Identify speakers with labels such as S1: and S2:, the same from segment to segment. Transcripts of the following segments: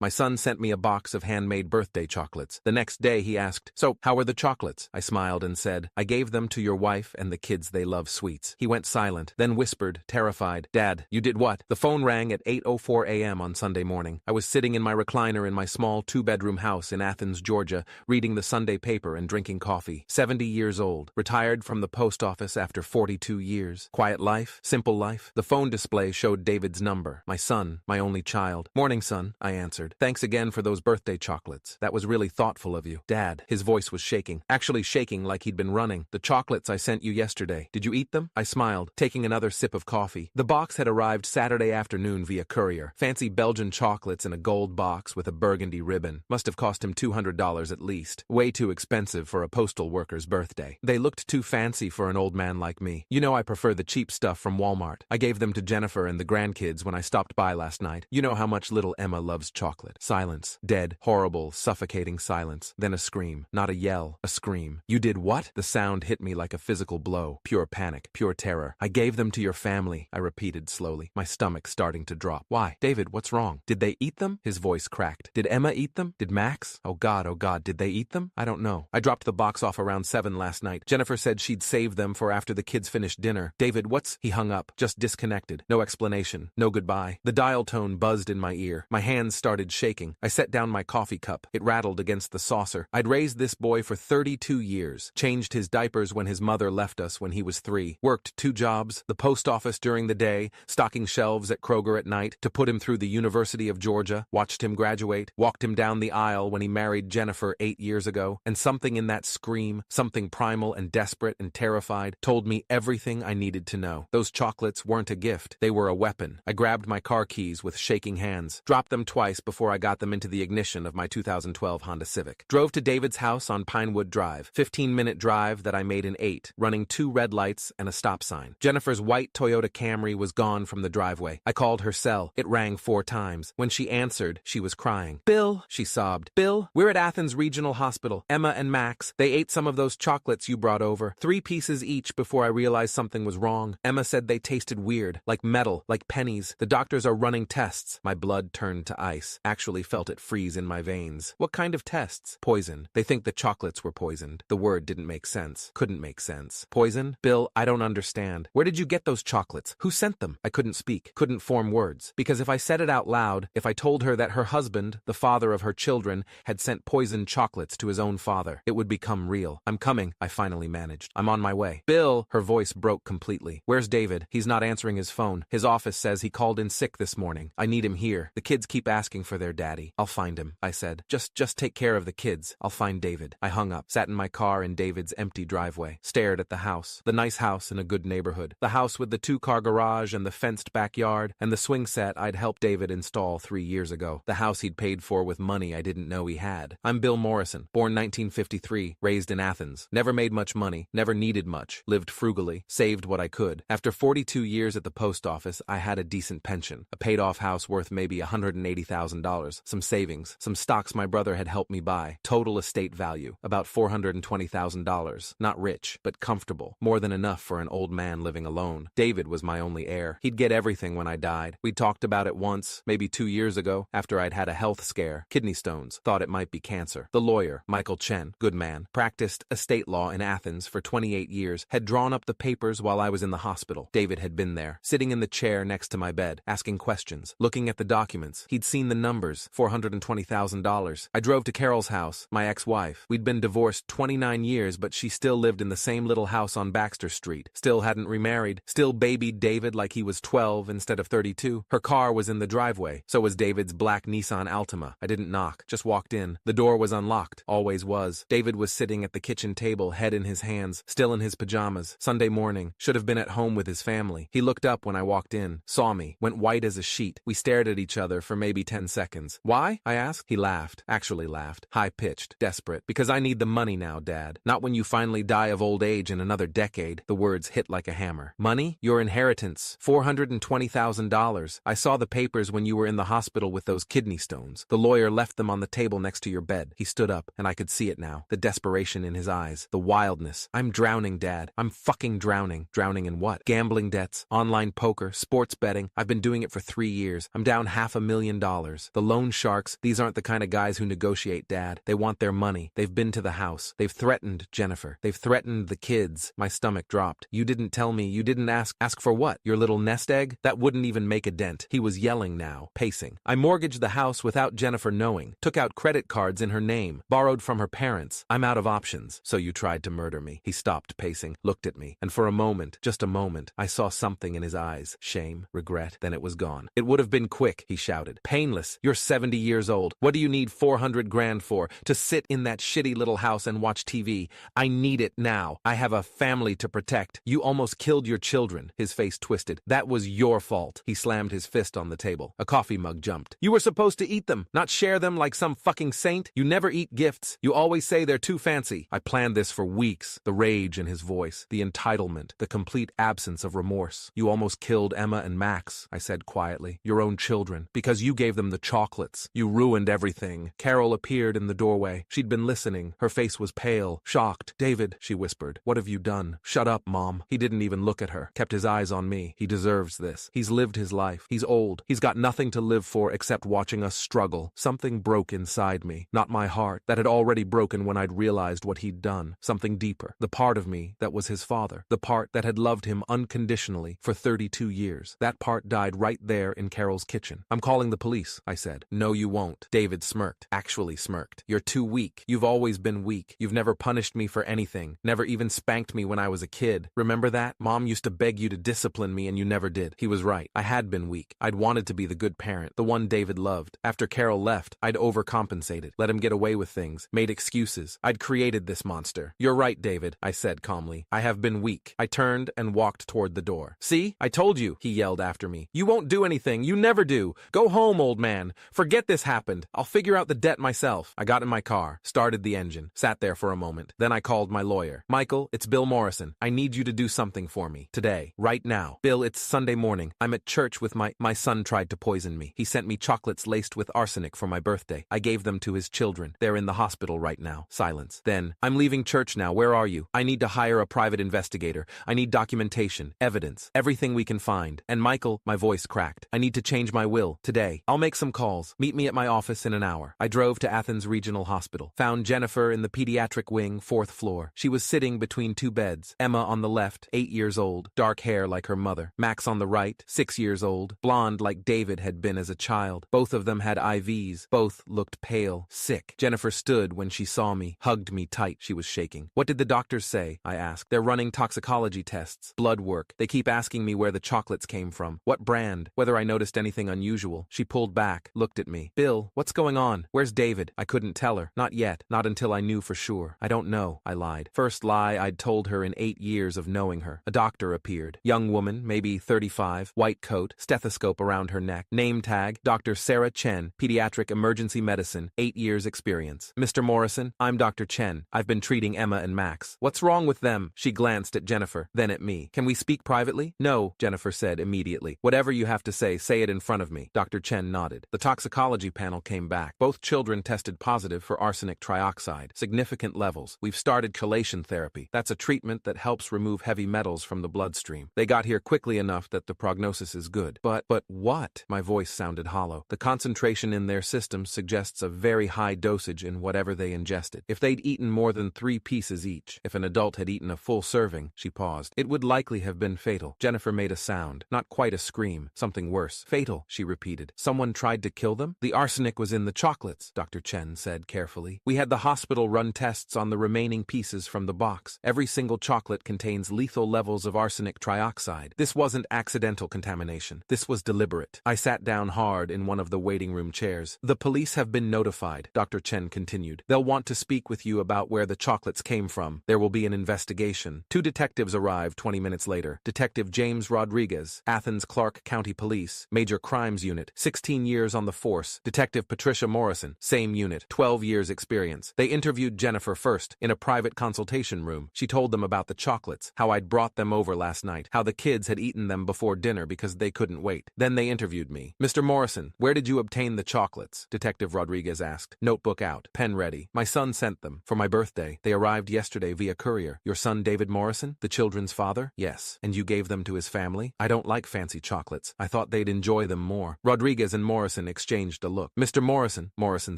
S1: My son sent me a box of handmade birthday chocolates. The next day he asked, "So, how were the chocolates?" I smiled and said, "I gave them to your wife and the kids, they love sweets." He went silent, then whispered, terrified, "Dad, you did what?" The phone rang at 8:04 a.m. on Sunday morning. I was sitting in my recliner in my small two-bedroom house in Athens, Georgia, reading the Sunday paper and drinking coffee. 70 years old, retired from the post office after 42 years. Quiet life, simple life. The phone display showed David's number. My son, my only child. "Morning, son," I answered. "Thanks again for those birthday chocolates. That was really thoughtful of you." "Dad," his voice was shaking, actually shaking like he'd been running. "The chocolates I sent you yesterday, did you eat them?" I smiled, taking another sip of coffee. The box had arrived Saturday afternoon via courier. Fancy Belgian chocolates in a gold box with a burgundy ribbon. Must have cost him $200 at least. Way too expensive for a postal worker's birthday. They looked too fancy for an old man like me. You know I prefer the cheap stuff from Walmart. I gave them to Jennifer and the grandkids when I stopped by last night. You know how much little Emma loves chocolate. Silence. Dead, horrible, suffocating silence. Then a scream. Not a yell, a scream. "You did what?" The sound hit me like a physical blow. Pure panic, pure terror. "I gave them to your family," I repeated slowly, my stomach starting to drop. "Why? David, what's wrong? Did they eat them?" His voice cracked. "Did Emma eat them? Did Max? Oh God, did they eat them? I don't know. I dropped the box off around 7 last night. Jennifer said she'd save them for after the kids finished dinner. David, what's—" He hung up, just disconnected. No explanation, no goodbye. The dial tone buzzed in my ear. My hands started shaking. I set down my coffee cup. It rattled against the saucer. I'd raised this boy for 32 years. Changed his diapers when his mother left us when he was 3. Worked 2 jobs, the post office during the day, stocking shelves at Kroger at night, to put him through the University of Georgia, watched him graduate, walked him down the aisle when he married Jennifer 8 years ago, and something in that scream, something primal and desperate and terrified, told me everything I needed to know. Those chocolates weren't a gift. They were a weapon. I grabbed my car keys with shaking hands, dropped them twice before I got them into the ignition of my 2012 Honda Civic. Drove to David's house on Pinewood Drive, 15-minute drive that I made in 8, running 2 red lights and a stop sign. Jennifer's white Toyota Camry was gone from the driveway. I called her cell. It rang 4 times. When she answered, she was crying. "Bill," she sobbed. "Bill, we're at Athens Regional Hospital. Emma and Max, they ate some of those chocolates you brought over. 3 pieces each before I realized something was wrong. Emma said they tasted weird, like metal, like pennies. The doctors are running tests." My blood turned to ice. Actually felt it freeze in my veins. "What kind of tests?" "Poison. They think the chocolates were poisoned." The word didn't make sense. Couldn't make sense. "Poison? Bill, I don't understand. Where did you get those chocolates? Who sent them?" I couldn't speak. Couldn't form words. Because if I said it out loud, if I told her that her husband, the father of her children, had sent poisoned chocolates to his own father, it would become real. "I'm coming," I finally managed. "I'm on my way." "Bill," her voice broke completely. "Where's David? He's not answering his phone. His office says he called in sick this morning. I need him here. The kids keep asking for their daddy." "I'll find him," I said. Just take care of the kids. I'll find David." I hung up, sat in my car in David's empty driveway, stared at the house. The nice house in a good neighborhood. The house with the 2-car garage and the fenced backyard and the swing set I'd helped David install 3 years ago. The house he'd paid for with money I didn't know he had. I'm Bill Morrison, born 1953, raised in Athens. Never made much money, never needed much, lived frugally, saved what I could. After 42 years at the post office, I had a decent pension, a paid-off house worth maybe $180,000, some savings, some stocks my brother had helped me buy. Total estate value, about $420,000. Not rich, but comfortable. More than enough for an old man living alone. David was my only heir. He'd get everything when I died. We'd talked about it once, maybe 2 years ago, after I'd had a health scare. Kidney stones. Thought it might be cancer. The lawyer, Michael Chen, good man, practiced estate law in Athens for 28 years, had drawn up the papers while I was in the hospital. David had been there, sitting in the chair next to my bed, asking questions, looking at the documents. He'd seen the numbers, $420,000. I drove to Carol's house, my ex-wife. We'd been divorced 29 years, but she still lived in the same little house on Baxter Street. Still hadn't remarried. Still babied David like he was 12 instead of 32. Her car was in the driveway. So was David's black Nissan Altima. I didn't knock, just walked in. The door was unlocked. Always was. David was sitting at the kitchen table, head in his hands, still in his pajamas. Sunday morning. Should have been at home with his family. He looked up when I walked in, saw me, went white as a sheet. We stared at each other for maybe 10 seconds. "Why?" I asked. He laughed. Actually laughed. High-pitched. Desperate. "Because I need the money now, Dad. Not when you finally die of old age in another decade." The words hit like a hammer. "Money? Your inheritance. $420,000. I saw the papers when you were in the hospital with those kidney stones. The lawyer left them on the table next to your bed." He stood up, and I could see it now. The desperation in his eyes. The wildness. "I'm drowning, Dad. I'm fucking drowning." Drowning in what? Gambling debts, online poker, sports betting. I've been doing it for 3 years. I'm down $500,000. sharks. The loan sharks, these aren't the kind of guys who negotiate, Dad. They want their money. They've been to the house. They've threatened Jennifer. They've threatened the kids. My stomach dropped. You didn't tell me. You didn't ask. Ask for what? Your little nest egg? That wouldn't even make a dent. He was yelling now, pacing. I mortgaged the house without Jennifer knowing. Took out credit cards in her name. Borrowed from her parents. I'm out of options. So you tried to murder me. He stopped pacing, looked at me, and for a moment, just a moment, I saw something in his eyes. Shame, regret, then it was gone. It would have been quick, he shouted. Painless. You're 70 years old. What do you need 400 grand for? To sit in that shitty little house and watch TV? I need it now. I have a family to protect. You almost killed your children. His face twisted. That was your fault. He slammed his fist on the table. A coffee mug jumped. You were supposed to eat them, not share them like some fucking saint. You never eat gifts. You always say they're too fancy. I planned this for weeks. The rage in his voice, the entitlement, the complete absence of remorse. You almost killed Emma and Max, I said quietly. Your own children. Because you gave them the chocolates. You ruined everything. Carol appeared in the doorway. She'd been listening. Her face was pale, shocked. David, she whispered. What have you done? Shut up, Mom. He didn't even look at her. Kept his eyes on me. He deserves this. He's lived his life. He's old. He's got nothing to live for except watching us struggle. Something broke inside me. Not my heart. That had already broken when I'd realized what he'd done. Something deeper. The part of me that was his father. The part that had loved him unconditionally for 32 years. That part died right there in Carol's kitchen. I'm calling the police, I said. No, you won't. David smirked. Actually smirked. You're too weak. You've always been weak. You've never punished me for anything. Never even spanked me when I was a kid. Remember that? Mom used to beg you to discipline me and you never did. He was right. I had been weak. I'd wanted to be the good parent, the one David loved. After Carol left, I'd overcompensated, let him get away with things, made excuses. I'd created this monster. You're right, David, I said calmly. I have been weak. I turned and walked toward the door. See? I told you, he yelled after me. You won't do anything. You never do. Go home, old man. Forget this happened. I'll figure out the debt myself. I got in my car, started the engine, sat there for a moment. Then I called my lawyer. Michael, it's Bill Morrison. I need you to do something for me. Today. Right now. Bill, it's Sunday morning. I'm at church with my son tried to poison me. He sent me chocolates laced with arsenic for my birthday. I gave them to his children. They're in the hospital right now. Silence. Then, I'm leaving church now. Where are you? I need to hire a private investigator. I need documentation, evidence, everything we can find. And Michael, my voice cracked. I need to change my will. Today. I'll make some calls. Meet me at my office in an hour. I drove to Athens Regional Hospital. Found Jennifer in the pediatric wing, 4th floor. She was sitting between two beds. Emma on the left, 8 years old, dark hair like her mother. Max on the right, 6 years old, blonde like David had been as a child. Both of them had IVs. Both looked pale, sick. Jennifer stood when she saw me, hugged me tight. She was shaking. What did the doctors say? I asked. They're running toxicology tests, blood work. They keep asking me where the chocolates came from, what brand, whether I noticed anything unusual. She pulled back, looked at me. Bill, what's going on? Where's David? I couldn't tell her. Not yet. Not until I knew for sure. I don't know, I lied. First lie I'd told her in 8 years of knowing her. A doctor appeared. Young woman, maybe 35, white coat, stethoscope around her neck. Name tag, Dr. Sarah Chen, pediatric emergency medicine, 8 years experience. Mr. Morrison, I'm Dr. Chen. I've been treating Emma and Max. What's wrong with them? She glanced at Jennifer, then at me. Can we speak privately? No, Jennifer said immediately. Whatever you have to say it in front of me. Dr. Chen nodded. The toxicology panel came back. Both children tested positive for arsenic trioxide, significant levels. We've started chelation therapy. That's a treatment that helps remove heavy metals from the bloodstream. They got here quickly enough that the prognosis is good. But what? My voice sounded hollow. The concentration in their system suggests a very high dosage in whatever they ingested. If they'd eaten more than 3 pieces each, if an adult had eaten a full serving, she paused, it would likely have been fatal. Jennifer made a sound, not quite a scream, something worse. Fatal, she repeated. Someone tried to kill them? The arsenic was in the chocolates, Dr. Chen said carefully. We had the hospital run tests on the remaining pieces from the box. Every single chocolate contains lethal levels of arsenic trioxide. This wasn't accidental contamination. This was deliberate. I sat down hard in one of the waiting room chairs. The police have been notified, Dr. Chen continued. They'll want to speak with you about where the chocolates came from. There will be an investigation. 2 detectives arrived 20 minutes later. Detective James Rodriguez, Athens Clark County Police, Major Crimes Unit, 16 years on the force. Detective Patricia Morrison, same unit, 12 years experience. They interviewed Jennifer first, in a private consultation room. She told them about the chocolates, how I'd brought them over last night, how the kids had eaten them before dinner because they couldn't wait. Then they interviewed me. Mr. Morrison, where did you obtain the chocolates? Detective Rodriguez asked. Notebook out, pen ready. My son sent them. For my birthday. They arrived yesterday via courier. Your son David Morrison, the children's father? Yes. And you gave them to his family? I don't like fancy chocolates. I thought they'd enjoy them more. Rodriguez and Morrison Morrison exchanged a look. Mr. Morrison, Morrison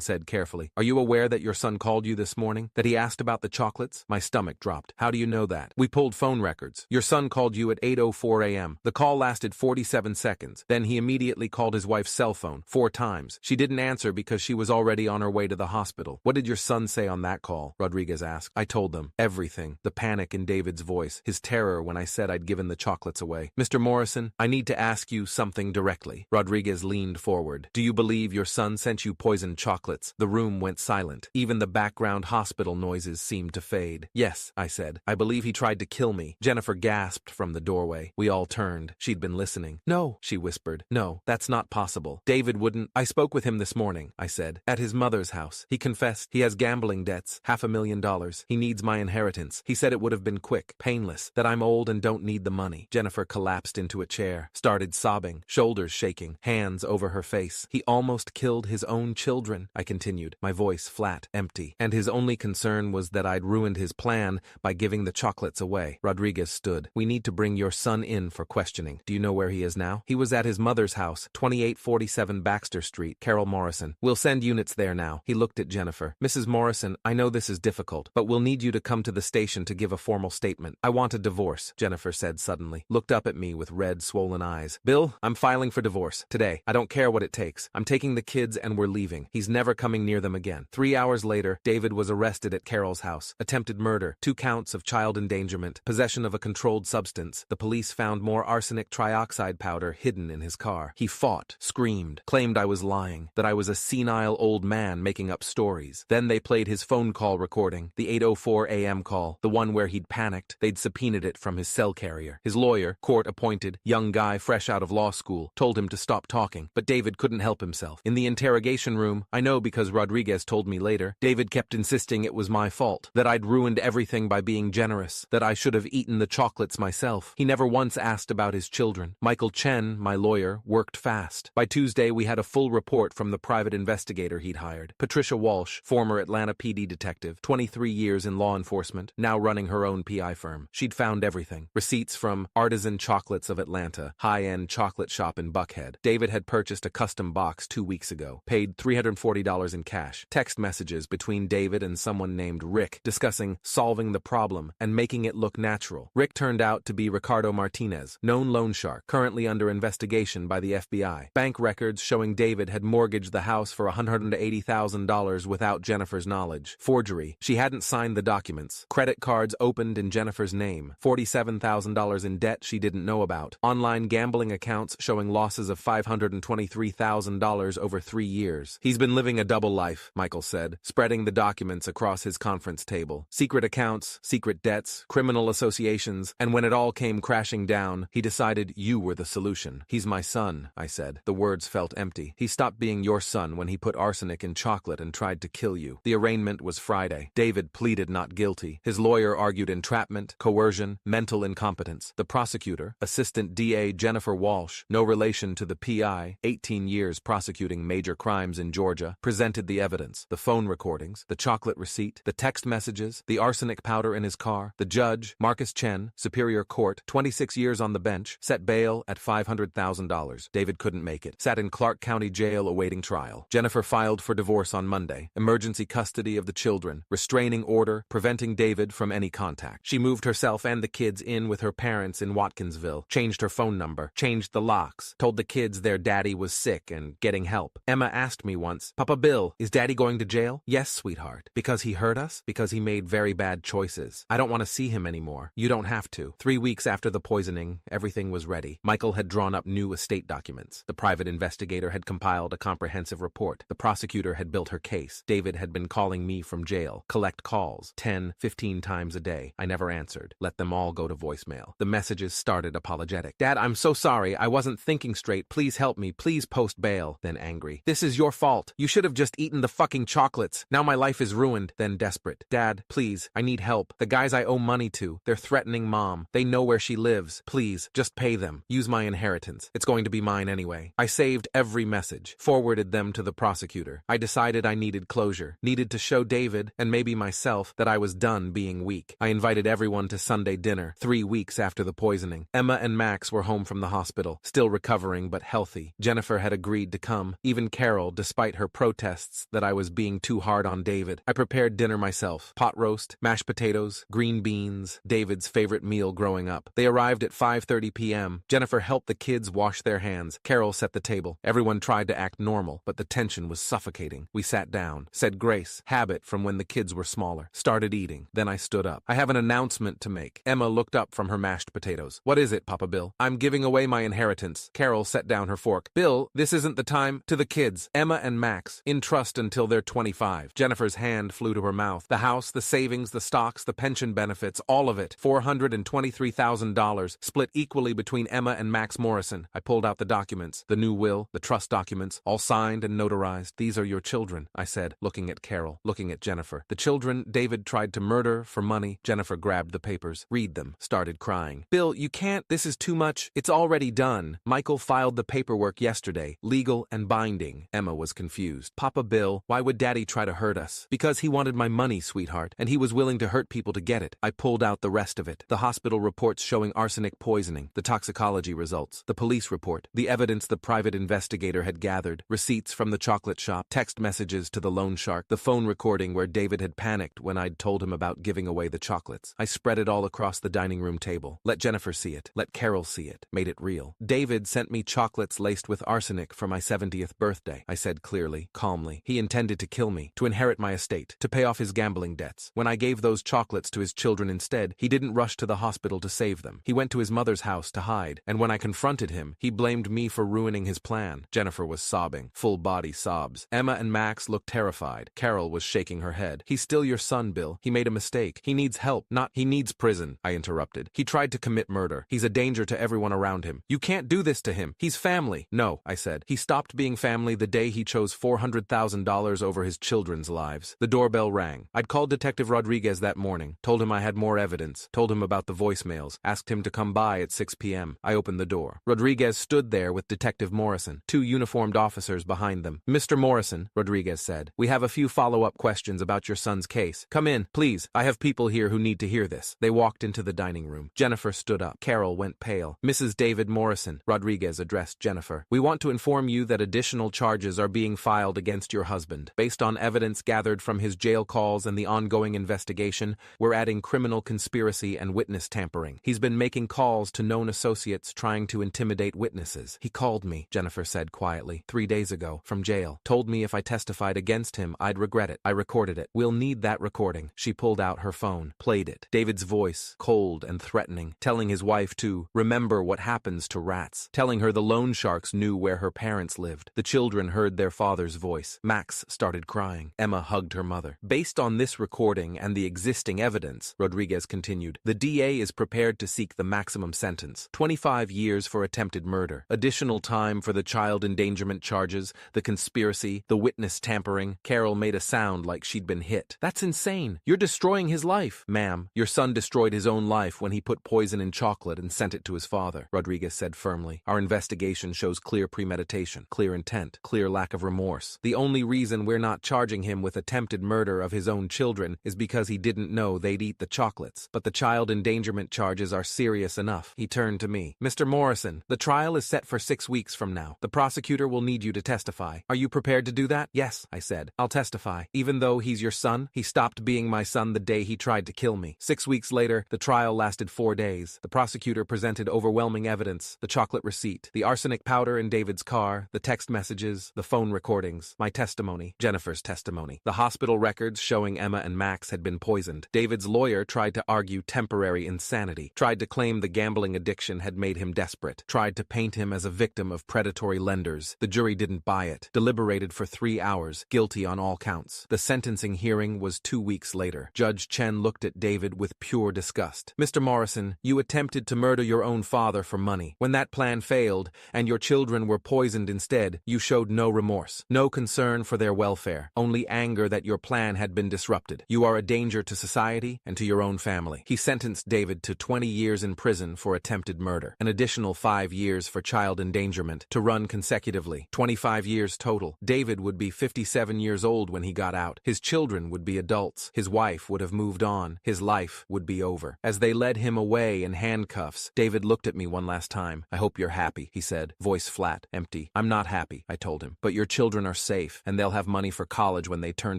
S1: said carefully, are you aware that your son called you this morning? That he asked about the chocolates? My stomach dropped. How do you know that? We pulled phone records. Your son called you at 8:04 a.m. The call lasted 47 seconds. Then he immediately called his wife's cell phone 4 times. She didn't answer because she was already on her way to the hospital. What did your son say on that call? Rodriguez asked. I told them everything. The panic in David's voice, his terror when I said I'd given the chocolates away. Mr. Morrison, I need to ask you something directly. Rodriguez leaned forward. Do you believe your son sent you poisoned chocolates? The room went silent. Even the background hospital noises seemed to fade. Yes, I said. I believe he tried to kill me. Jennifer gasped from the doorway. We all turned. She'd been listening. No, she whispered. No, that's not possible. David wouldn't. I spoke with him this morning, I said. At his mother's house. He confessed. He has gambling debts. $500,000. He needs my inheritance. He said it would have been quick, painless, that I'm old and don't need the money. Jennifer collapsed into a chair, started sobbing, shoulders shaking, hands over her face. He almost killed his own children, I continued, my voice flat, empty. And his only concern was that I'd ruined his plan by giving the chocolates away. Rodriguez stood. We need to bring your son in for questioning. Do you know where he is now? He was at his mother's house, 2847 Baxter Street, Carol Morrison. We'll send units there now. He looked at Jennifer. Mrs. Morrison, I know this is difficult, but we'll need you to come to the station to give a formal statement. I want a divorce, Jennifer said suddenly, looked up at me with red, swollen eyes. Bill, I'm filing for divorce. Today. I don't care what it takes. I'm taking the kids and we're leaving. He's never coming near them again. 3 hours later, David was arrested at Carol's house. Attempted murder, 2 counts of child endangerment, possession of a controlled substance. The police found more arsenic trioxide powder hidden in his car. He fought, screamed, claimed I was lying, that I was a senile old man making up stories. Then they played his phone call recording, the 8:04 a.m. call, the one where he'd panicked. They'd subpoenaed it from his cell carrier. His lawyer, court-appointed, young guy fresh out of law school, told him to stop talking, but David couldn't help himself. In the interrogation room, I know because Rodriguez told me later, David kept insisting it was my fault, that I'd ruined everything by being generous, that I should have eaten the chocolates myself. He never once asked about his children. Michael Chen, my lawyer, worked fast. By Tuesday, we had a full report from the private investigator he'd hired. Patricia Walsh, former Atlanta PD detective, 23 years in law enforcement, now running her own PI firm. She'd found everything. Receipts from Artisan Chocolates of Atlanta, high-end chocolate shop in Buckhead. David had purchased a custom box 2 weeks ago, paid $340 in cash. Text messages between David and someone named Rick discussing solving the problem and making it look natural. Rick turned out to be Ricardo Martinez, known loan shark, currently under investigation by the FBI. Bank records showing David had mortgaged the house for $180,000 without Jennifer's knowledge. Forgery. She hadn't signed the documents. Credit cards opened in Jennifer's name. $47,000 in debt she didn't know about. Online gambling accounts showing losses of $523,000 over 3 years. He's been living a double life, Michael said, spreading the documents across his conference table. Secret accounts, secret debts, criminal associations, and when it all came crashing down, he decided you were the solution. He's my son, I said. The words felt empty. He stopped being your son when he put arsenic in chocolate and tried to kill you. The arraignment was Friday. David pleaded not guilty. His lawyer argued entrapment, coercion, mental incompetence. The prosecutor, Assistant DA Jennifer Walsh, no relation to the PI, 18 years prosecuting major crimes in Georgia, presented the evidence, the phone recordings, the chocolate receipt, the text messages, the arsenic powder in his car. The judge, Marcus Chen, Superior Court, 26 years on the bench, set bail at $500,000. David couldn't make it. Sat in Clark County Jail awaiting trial. Jennifer filed for divorce on Monday. Emergency custody of the children. Restraining order, preventing David from any contact. She moved herself and the kids in with her parents in Watkinsville. Changed her phone number. Changed the locks. Told the kids their daddy was sick and getting help. Emma asked me once, Papa Bill, is Daddy going to jail? Yes, sweetheart. Because he hurt us? Because he made very bad choices. I don't want to see him anymore. You don't have to. 3 weeks after the poisoning, everything was ready. Michael had drawn up new estate documents. The private investigator had compiled a comprehensive report. The prosecutor had built her case. David had been calling me from jail. Collect calls. 10, 15 times a day. I never answered. Let them all go to voicemail. The messages started apologetic. Dad, I'm so sorry. I wasn't thinking straight. Please help me. Please post bail. Then angry. This is your fault. You should have just eaten the fucking chocolates. Now my life is ruined. Then desperate. Dad, please. I need help. The guys I owe money to. They're threatening Mom. They know where she lives. Please, just pay them. Use my inheritance. It's going to be mine anyway. I saved every message. Forwarded them to the prosecutor. I decided I needed closure. Needed to show David, and maybe myself, that I was done being weak. I invited everyone to Sunday dinner, 3 weeks after the poisoning. Emma and Max were home from the hospital, still recovering but healthy. Jennifer had agreed agreed to come, even Carol, despite her protests that I was being too hard on David. I prepared dinner myself. Pot roast, mashed potatoes, green beans, David's favorite meal growing up. They arrived at 5:30 p.m. Jennifer helped the kids wash their hands. Carol set the table. Everyone tried to act normal, but the tension was suffocating. We sat down, said grace, habit from when the kids were smaller, started eating. Then I stood up. I have an announcement to make. Emma looked up from her mashed potatoes. What is it, Papa Bill? I'm giving away my inheritance. Carol set down her fork. Bill, this isn't the time. To the kids, Emma and Max, in trust until they're 25. Jennifer's hand flew to her mouth. The house, the savings, the stocks, the pension benefits, all of it. $423,000, split equally between Emma and Max Morrison. I pulled out the documents, the new will, the trust documents, all signed and notarized. These are your children, I said, looking at Carol, looking at Jennifer. The children David tried to murder for money. Jennifer grabbed the papers, read them, started crying. Bill, you can't. This is too much. It's already done. Michael filed the paperwork yesterday, legal and binding. Emma was confused. Papa Bill, why would Daddy try to hurt us? Because he wanted my money, sweetheart, and he was willing to hurt people to get it. I pulled out the rest of it. The hospital reports showing arsenic poisoning, the toxicology results, the police report, the evidence the private investigator had gathered, receipts from the chocolate shop, text messages to the loan shark, the phone recording where David had panicked when I'd told him about giving away the chocolates. I spread it all across the dining room table. Let Jennifer see it. Let Carol see it. Made it real. David sent me chocolates laced with arsenic for my 70th birthday, I said clearly, calmly. He intended to kill me, to inherit my estate, to pay off his gambling debts. When I gave those chocolates to his children instead, he didn't rush to the hospital to save them. He went to his mother's house to hide, and when I confronted him, he blamed me for ruining his plan. Jennifer was sobbing, full-body sobs. Emma and Max looked terrified. Carol was shaking her head. He's still your son, Bill. He made a mistake. He needs help, not he needs prison, I interrupted. He tried to commit murder. He's a danger to everyone around him. You can't do this to him. He's family. No, I said. He stopped being family the day he chose $400,000 over his children's lives. The doorbell rang. I'd called Detective Rodriguez that morning, told him I had more evidence, told him about the voicemails, asked him to come by at 6 p.m. I opened the door. Rodriguez stood there with Detective Morrison, 2 uniformed officers behind them. Mr. Morrison, Rodriguez said, we have a few follow-up questions about your son's case. Come in, please. I have people here who need to hear this. They walked into the dining room. Jennifer stood up. Carol went pale. Mrs. David Morrison, Rodriguez addressed Jennifer. We want to inform you that additional charges are being filed against your husband. Based on evidence gathered from his jail calls and the ongoing investigation, we're adding criminal conspiracy and witness tampering. He's been making calls to known associates trying to intimidate witnesses. He called me, Jennifer said quietly, 3 days ago, from jail. Told me if I testified against him, I'd regret it. I recorded it. We'll need that recording. She pulled out her phone, played it. David's voice, cold and threatening, telling his wife to remember what happens to rats, telling her the loan sharks knew where her parents lived. The children heard their father's voice. Max started crying. Emma hugged her mother. Based on this recording and the existing evidence, Rodriguez continued, the DA is prepared to seek the maximum sentence, 25 years for attempted murder, additional time for the child endangerment charges, the conspiracy, the witness tampering. Carol made a sound like she'd been hit. That's insane. You're destroying his life. Ma'am, your son destroyed his own life when he put poison in chocolate and sent it to his father, Rodriguez said firmly. Our investigation shows clear premeditation, clear intent, clear lack of remorse. The only reason we're not charging him with attempted murder of his own children is because he didn't know they'd eat the chocolates. But the child endangerment charges are serious enough. He turned to me. Mr. Morrison, the trial is set for 6 weeks from now. The prosecutor will need you to testify. Are you prepared to do that? Yes, I said. I'll testify. Even though he's your son, he stopped being my son the day he tried to kill me. 6 weeks later, the trial lasted 4 days. The prosecutor presented overwhelming evidence, the chocolate receipt, the arsenic powder in David's car, the text messages, the phone recordings, my testimony, Jennifer's testimony, the hospital records showing Emma and Max had been poisoned. David's lawyer tried to argue temporary insanity, tried to claim the gambling addiction had made him desperate, tried to paint him as a victim of predatory lenders. The jury didn't buy it, deliberated for 3 hours, guilty on all counts. The sentencing hearing was 2 weeks later. Judge Chen looked at David with pure disgust. Mr. Morrison, you attempted to murder your own father for money. When that plan failed, and your children were poisoned instead, you showed no remorse, no concern for their welfare, only anger that your plan had been disrupted. You are a danger to society and to your own family. He sentenced David to 20 years in prison for attempted murder, an additional 5 years for child endangerment, to run consecutively, 25 years total. David would be 57 years old when he got out. His children would be adults. His wife would have moved on. His life would be over. As they led him away in handcuffs, David looked at me one last time. I hope you're happy, he said, voice flat, empty. empty. I'm not happy, I told him. But your children are safe, and they'll have money for college when they turn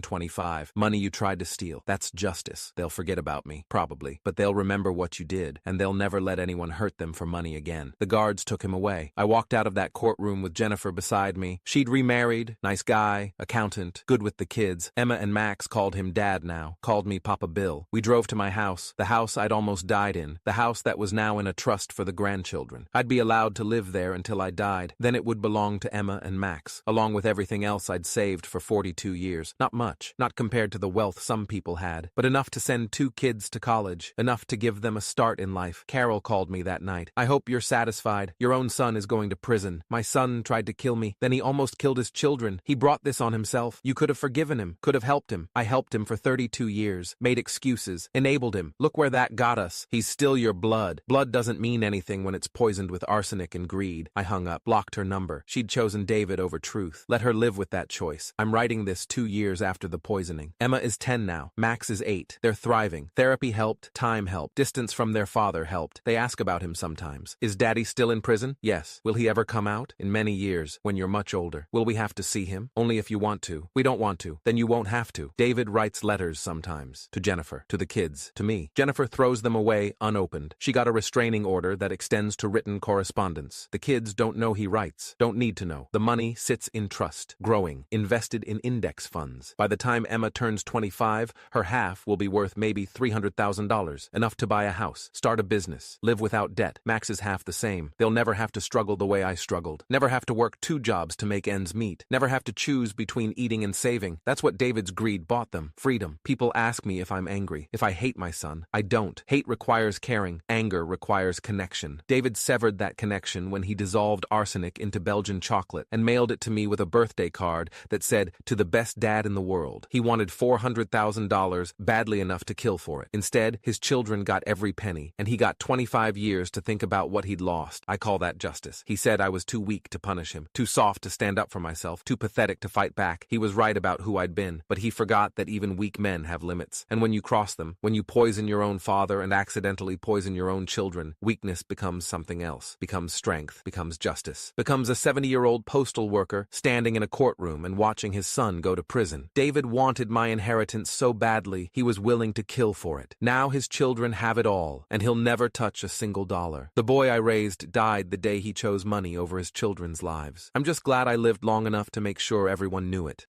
S1: 25. Money you tried to steal. That's justice. They'll forget about me, probably. But they'll remember what you did, and they'll never let anyone hurt them for money again. The guards took him away. I walked out of that courtroom with Jennifer beside me. She'd remarried, nice guy, accountant, good with the kids. Emma and Max called him Dad now, called me Papa Bill. We drove to my house, the house I'd almost died in, the house that was now in a trust for the grandchildren. I'd be allowed to live there until I died. Then it would belong to Emma and Max, along with everything else I'd saved for 42 years. Not much, not compared to the wealth some people had, but enough to send 2 kids to college, enough to give them a start in life. Carol called me that night. I hope you're satisfied. Your own son is going to prison. My son tried to kill me, then he almost killed his children. He brought this on himself. You could have forgiven him, could have helped him. I helped him for 32 years, made excuses, enabled him. Look where that got us. He's still your blood. Blood doesn't mean anything when it's poisoned with arsenic and greed. I hung up, blocked her number. She'd chosen David over truth. Let her live with that choice. I'm writing this 2 years after the poisoning. Emma is 10 now. Max is 8. They're thriving. Therapy helped. Time helped. Distance from their father helped. They ask about him sometimes. Is Daddy still in prison? Yes. Will he ever come out? In many years, when you're much older. Will we have to see him? Only if you want to. We don't want to. Then you won't have to. David writes letters sometimes. To Jennifer. To the kids. To me. Jennifer throws them away unopened. She got a restraining order that extends to written correspondence. The kids don't know he writes. Don't need to know. The money sits in trust. Growing. Invested in index funds. By the time Emma turns 25, her half will be worth maybe $300,000. Enough to buy a house. Start a business. Live without debt. Max is half the same. They'll never have to struggle the way I struggled. Never have to work 2 jobs to make ends meet. Never have to choose between eating and saving. That's what David's greed bought them. Freedom. People ask me if I'm angry, if I hate my son. I don't. Hate requires caring. Anger requires connection. David severed that connection when he dissolved arsenic into Belgian chocolate and mailed it to me with a birthday card that said, "To the best dad in the world." He wanted $400,000 badly enough to kill for it. Instead, his children got every penny, and he got 25 years to think about what he'd lost. I call that justice. He said I was too weak to punish him, too soft to stand up for myself, too pathetic to fight back. He was right about who I'd been, but he forgot that even weak men have limits. And when you cross them, when you poison your own father and accidentally poison your own children, weakness becomes something else, becomes strength, becomes justice, becomes a 70-year-old postal worker standing in a courtroom and watching his son go to prison. David wanted my inheritance so badly, he was willing to kill for it. Now his children have it all, and he'll never touch a single dollar. The boy I raised died the day he chose money over his children's lives. I'm just glad I lived long enough to make sure everyone knew it.